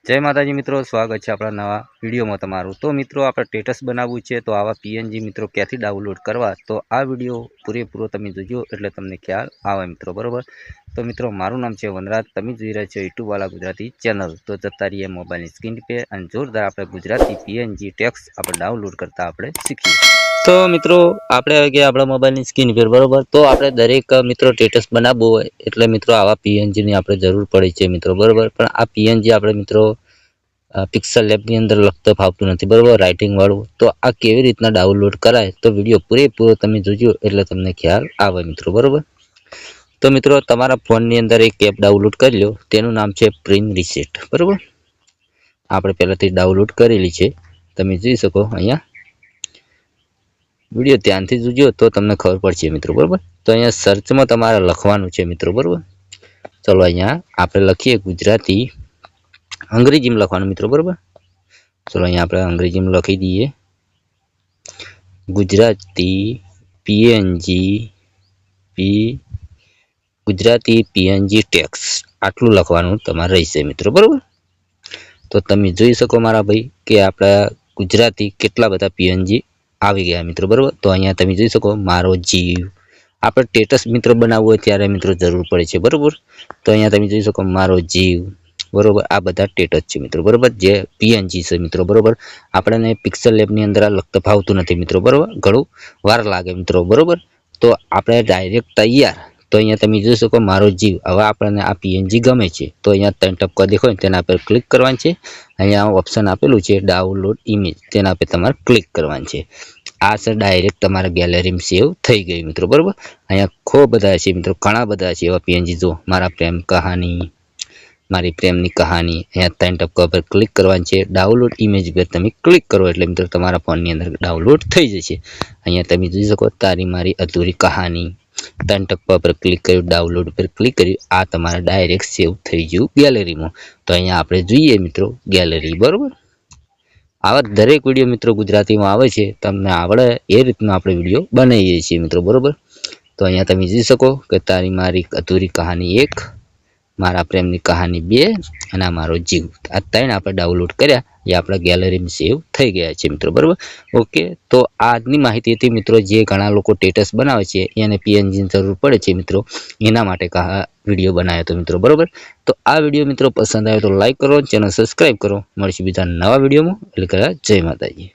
जय माताजी मित्रों, स्वागत है अपना नवा वीडियो में तमारू। तो मित्रों आपणे स्टेटस बनाववुं छे तो आवा पीएनजी मित्रों क्यांथी डाउनलॉड करवा, तो आ वीडियो पूरेपूरो तमे जोजो एटले तमने ख्याल आवे मित्रों, बरोबर। तो मित्रों मारू नाम है वनराज, तमे जोई रह्या छो यूट्यूब वाला गुजराती चेनल। तो जता रहीए मोबाइल स्क्रीन पे अने जोरदार आपणे गुजराती पीएनजी टेक्स्ट आपणे डाउनलॉड करता आपणे शीखीए। तो मित्रों आपणे आवी गया आपणा मोबाइल नी स्क्रीन पर, बरोबर। तो आपणे दरेक मित्रों स्टेटस बनाववुं होय एटले मित्रों आवा पीएनजी नी आपणे जरूर पड़े छे मित्रों, बरोबर। पण आ पीएनजी आपणे मित्रों पिक्सल लैब ની અંદર લખતો ફાવતું નથી, બરોબર, રાઇટિંગ વાળું। તો આ કેવી રીતના ડાઉનલોડ કરાય તો વિડિયો પૂરેપૂરો તમે જોજો એટલે તમને ખ્યાલ આવે મિત્રો, બરોબર। તો મિત્રો તમારા ફોનની અંદર એક એપ ડાઉનલોડ કરી લો, તેનું નામ છે પ્રિન્ટ રીસેટ, બરોબર। આપણે પહેલાથી ડાઉનલોડ કરેલી છે, તમે જોઈ શકો અહીંયા। વિડિયો ધ્યાનથી જોજો તો તમને ખબર પડશે મિત્રો, બરોબર। તો અહીંયા સર્ચમાં તમારે લખવાનું છે મિત્રો, બરોબર। ચલો અહીંયા આપણે લખીએ ગુજરાતી, अंग्रेजी में लखवानुं मित्रों, बराबर। चलो अहीं आपणे अंग्रेजी में लखी दीए Gujarati PNG Gujarati PNG text आटलू लखवानुं तमारे रहेशे मित्रों, बराबर। तो तमे जोई शको मारा भाई कि आपड़ा गुजराती केटला बधा पीएनजी आवी गया मित्रों, बराबर। तो अहींया तमे जोई शको मारो जीव, आपणे स्टेटस मित्रों बनाववुं होय त्यारे मित्रों जरूर पड़े छे, बराबर। तो अहींया तमे जोई शको मारो जीव, बरोबर। आ बधा स्टेटस छे मित्रों, बरोबर, जे पीएनजी छे मित्रों, बरोबर। आपणे पिक्सल लैब नी अंदर आ लखता फावतुं नथी मित्रों, बरोबर, घणुं वार लागे मित्रों, बरोबर। तो आपणे डायरेक्ट तैयार। तो अहींया तमे जोई शको मारो जीव, हवे आपणे आ पीएनजी गमे छे तो अहींया 3 टपका देखाय तेना पर क्लिक करवानुं छे। अहींया ऑप्शन आपेलुं छे डाउनलॉड इमेज, तेना पर तमारे क्लिक करवानुं छे। आ से डायरेक्ट तमारा गैलरी में सेव थई गई मित्रों, बरोबर। अहींया खूब बधा छे मित्रों, घणा बधा छे एवा पीएनजी। जो मारा प्रेम कहानी, मारी प्रेमनी कहानी, अहींया 3 टपका पर क्लिक करवानुं छे। डाउनलॉड इमेज पर तमे क्लिक करो एटले मित्रों तमारा फोन नी अंदर डाउनलॉड थई जशे। अहींया तमे जोई शको तारी मारी अधूरी कहानी, 3 टपका पर क्लिक कर्युं, डाउनलॉड पर क्लिक कर्युं, आ तमारे डायरेक्ट सेव थई गयुं गैलरी में। तो अहींया आपणे जोईए मित्रों गैलरी, बरोबर। आवा दरेक विडियो मित्रों गुजराती में आवे छे, तमने आवडे ए रीतना आपणे विडियो बनावीए छीए मित्रों, बरोबर। तो अहींया तमे जोई शको के तारी मारी अधूरी कहानी 1, मारा प्रेमनी कहानी 2 अने मारो जीव, आ 3 आपणे डाउनलॉड कर्या, ए आपणा गैलरी में सेव थई गया छे मित्रों, बरोबर। ओके, तो आजनी माहिती हती मित्रों, जे घणा लोको स्टेटस बनावे छे एने पीएनजी ની જરૂર પડે છે मित्रों, एना माटे विडियो बनाव्यो तो मित्रों, बरोबर। तो आ विडियो मित्रों पसंद आवे तो लाइक करो, चैनल सब्सक्राइब करो। मळीशुं बीजा नवा विडियो में, એટલે કે જય માતાજી।